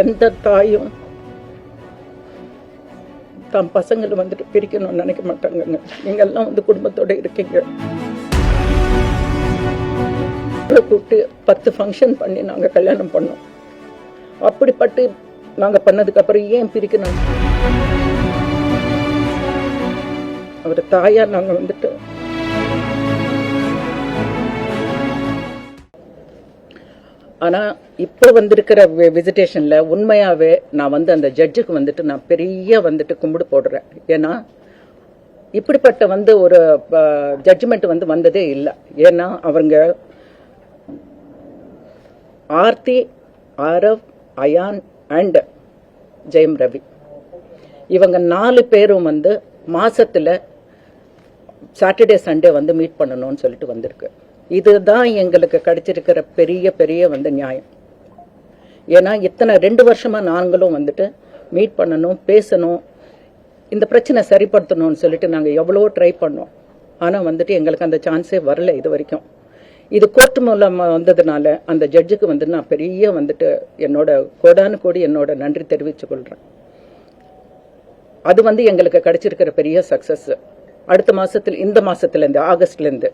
எந்த தாயும் தம் பசங்களை வந்துட்டு பிரிக்கணும்னு நினைக்க மாட்டாங்கங்க. நீங்கெல்லாம் வந்து குடும்பத்தோட இருக்கீங்க. கூப்பிட்டு 10 ஃபங்க்ஷன் பண்ணி நாங்கள் கல்யாணம் பண்ணோம். அப்படிப்பட்டு நாங்கள் பண்ணதுக்கு அப்புறம் ஏன் பிரிக்கணும்? அவர் தாயா நாங்கள் வந்துட்டு ஆனால் இப்போ வந்திருக்கிற விசிட்டேஷனில் உண்மையாகவே நான் வந்து அந்த ஜட்ஜுக்கு வந்துட்டு நான் பெரிய வந்துட்டு கும்பிடு போடுறேன். ஏன்னா இப்படிப்பட்ட வந்து ஒரு ஜட்ஜ்மெண்ட் வந்து வந்ததே இல்லை. ஏன்னா அவங்க ஆர்த்தி, ஆரவ், அயான் அண்ட் ஜெயம் ரவி இவங்க 4 பேரும் வந்து மாசத்துல சாட்டர்டே சண்டே வந்து மீட் பண்ணணும்னு சொல்லிட்டு வந்திருக்கு. இதுதான் எங்களுக்கு கிடைச்சிருக்கிற பெரிய பெரிய வந்து நியாயம். ஏன்னா இத்தனை 2 வருஷமா நாங்களும் வந்துட்டு மீட் பண்ணணும், பேசணும், இந்த பிரச்சனை சரிப்படுத்தணும்னு சொல்லிட்டு நாங்கள் எவ்வளோ ட்ரை பண்ணோம். ஆனால் வந்துட்டு எங்களுக்கு அந்த சான்ஸே வரல இது வரைக்கும். இது கோர்ட் மூலமாக வந்ததுனால அந்த ஜட்ஜுக்கு வந்து நான் பெரிய வந்துட்டு என்னோட கோடானு கோடி என்னோட நன்றி தெரிவித்துக் கொள்கிறேன். அது வந்து எங்களுக்கு கிடைச்சிருக்கிற பெரிய சக்ஸஸ். அடுத்த மாதத்தில், இந்த மாதத்துலேருந்து ஆகஸ்ட்லேருந்து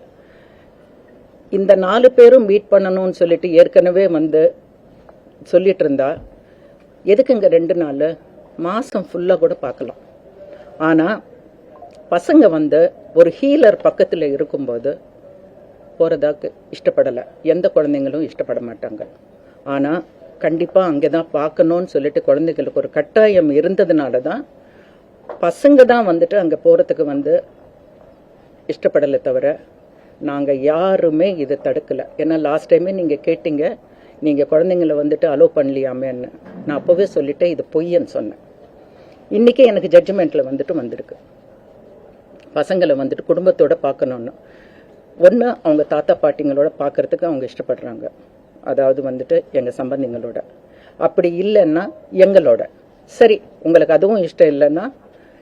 இந்த 4 பேரும் மீட் பண்ணணும்னு சொல்லிட்டு ஏற்கனவே வந்து சொல்லிட்டு இருந்தா எதுக்குங்க 2 நாள், மாதம் ஃபுல்லாக கூட பார்க்கலாம். ஆனால் பசங்க வந்து ஒரு ஹீலர் பக்கத்தில் இருக்கும்போது போகிறதாக்கு இஷ்டப்படலை. எந்த குழந்தைங்களும் இஷ்டப்பட மாட்டாங்க. ஆனால் கண்டிப்பாக அங்கே தான் பார்க்கணும்னு சொல்லிட்டு குழந்தைங்களுக்கு ஒரு கட்டாயம் இருந்ததுனால தான் பசங்க தான் வந்துட்டு அங்கே போகிறதுக்கு வந்து இஷ்டப்படலை தவிர நாங்கள் யாருமே இதை தடுக்கலை. ஏன்னா லாஸ்ட் டைமே நீங்கள் கேட்டீங்க, நீங்கள் குழந்தைங்கள வந்துட்டு அலோவ் பண்ணலையாமேன்னு. நான் அப்போவே சொல்லிட்டேன் இது பொய்ன்னு சொன்னேன். இன்றைக்கி எனக்கு ஜட்ஜ்மெண்ட்டில் வந்துட்டு வந்திருக்கு, பசங்களை வந்துட்டு குடும்பத்தோடு பார்க்கணுன்னு. ஒன்று அவங்க தாத்தா பாட்டிங்களோட பார்க்குறதுக்கு அவங்க இஷ்டப்படுறாங்க, அதாவது வந்துட்டு எங்கள் சம்பந்திங்களோட. அப்படி இல்லைன்னா எங்களோட. சரி, உங்களுக்கு அதுவும் இஷ்டம் இல்லைன்னா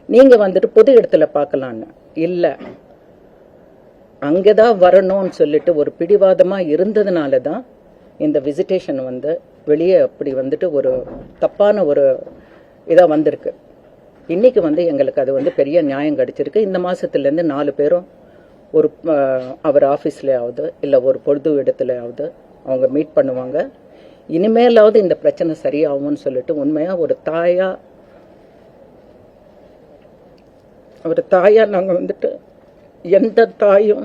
நீங்கள் வந்துட்டு பொது இடத்துல பார்க்கலான்னு. இல்லை, அங்கே தான் வரணும்னு சொல்லிட்டு ஒரு பிடிவாதமாக இருந்ததுனால தான் இந்த விசிட்டேஷன் வந்து வெளியே அப்படி வந்துட்டு ஒரு தப்பான ஒரு இதாக வந்திருக்கு. இன்றைக்கி வந்து எங்களுக்கு அது வந்து பெரிய நியாயம் கிடைச்சிருக்கு. இந்த மாதத்துலேருந்து 4 பேரும் ஒரு அவர் ஆஃபீஸ்லையாவது இல்லை ஒரு பொது இடத்துலையாவது அவங்க மீட் பண்ணுவாங்க. இனிமேலாவது இந்த பிரச்சனை சரியாகும்னு சொல்லிட்டு உண்மையாக ஒரு தாயா நாங்கள் வந்துட்டு எந்த தாயும்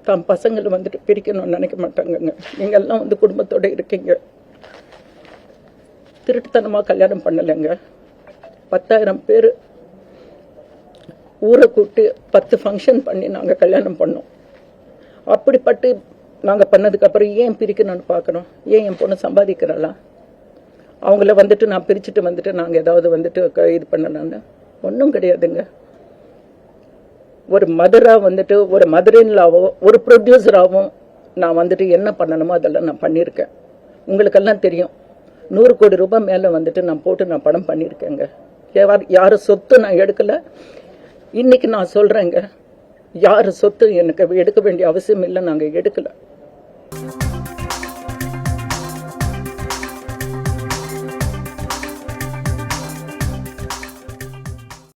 தம் பசங்களை வந்துட்டு பிரிக்கணும்னு நினைக்க மாட்டாங்கங்க. நீங்கள்லாம் வந்து குடும்பத்தோடு இருக்கீங்க. திருட்டுத்தனமாக கல்யாணம் பண்ணலைங்க. 10,000 பேர் ஊரை கூப்பிட்டு 10 ஃபங்க்ஷன் பண்ணி நாங்கள் கல்யாணம் பண்ணோம். அப்படிப்பட்டு நாங்கள் பண்ணதுக்கப்புறம் ஏன் பிரிக்கணும்னு பார்க்குறோம். ஏன் என் பொண்ணு சம்பாதிக்கிறாளா, அவங்கள வந்துட்டு நான் பிரிச்சுட்டு வந்துட்டு நாங்கள் ஏதாவது வந்துட்டு இது பண்ணலான்னு ஒன்றும் கிடையாதுங்க. ஒரு மதராக வந்துட்டு, ஒரு மதரின்லாவோ ஒரு ப்ரொடியூசராகவும் நான் வந்துட்டு என்ன பண்ணணுமோ அதெல்லாம் நான் பண்ணியிருக்கேன். உங்களுக்கெல்லாம் தெரியும், 100 கோடி ரூபாய் மேலே வந்துட்டு நான் போட்டு நான் படம் பண்ணியிருக்கேங்க. யாரும் சொத்து நான் எடுக்கலை. இன்னைக்கு நான் சொல்கிறேங்க, யார் சொத்து எனக்கு எடுக்க வேண்டிய அவசியம் இல்லை, நாங்கள் எடுக்கலை.